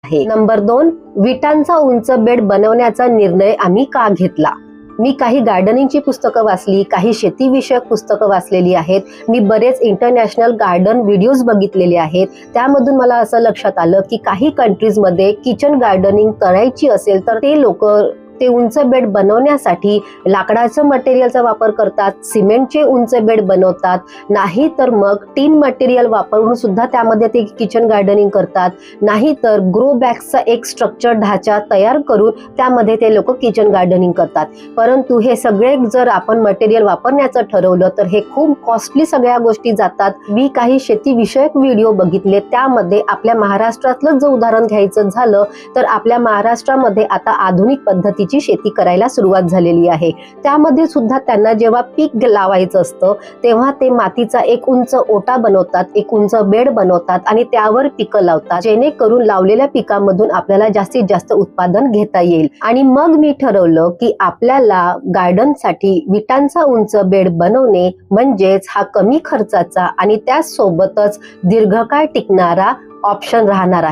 आहे। नंबर 2, विटांचा उंच बेड बनवण्याचा निर्णय आम्ही का घेतला? मी काही गार्डनिंगची पुस्तकं वाचली, काही शेतीविषयक पुस्तकं वाचलेली आहेत, मी बरेच इंटरनॅशनल गार्डन व्हिडिओज बघितलेले आहेत। त्यामधून मला असं लक्षात आलं की काही कंट्रीजमध्ये किचन गार्डनिंग करायची असेल तर ते लोक ते उंच बेड बनवण्यासाठी लाकडाचं मटेरियलचा वापर करतात, सिमेंटचे उंच बेड बनवतात, नाही तर मग टीन मटेरियल वापरून सुद्धा त्यामध्ये ते किचन गार्डनिंग करतात, नाही तर ग्रो बॅग्सचा एक स्ट्रक्चर ढाचा तयार करून त्यामध्ये ते लोक किचन गार्डनिंग करतात। परंतु हे सगळे जर आपण मटेरियल वापरण्याचं ठरवलं तर हे खूप कॉस्टली सगळ्या गोष्टी जातात। मी काही शेती विषयक व्हिडिओ बघितले, त्यामध्ये आपल्या महाराष्ट्रातलं जर उदाहरण घ्यायचं झालं तर आपल्या महाराष्ट्रामध्ये आता आधुनिक पद्धती शेती करायला सुरुवात झालेली आहे। त्यामध्ये सुद्धा त्यांना जेव्हा पीक लावायचं असतं तेव्हा ते मातीचा एक उंच ओटा बनवतात, एक उंच बेड बनवतात आणि त्यावर पिकं लावतात, जेणेकरून लावलेल्या पिकामधून आपल्याला जास्तीत जास्त उत्पादन घेता येईल। आणि मग मी ठरवलं की आपल्याला गार्डनसाठी विटांचा उंच बेड बनवणे म्हणजेच हा कमी खर्चाचा आणि त्याच सोबतच दीर्घकाळ टिकणारा ऑप्शन राहणार आहे।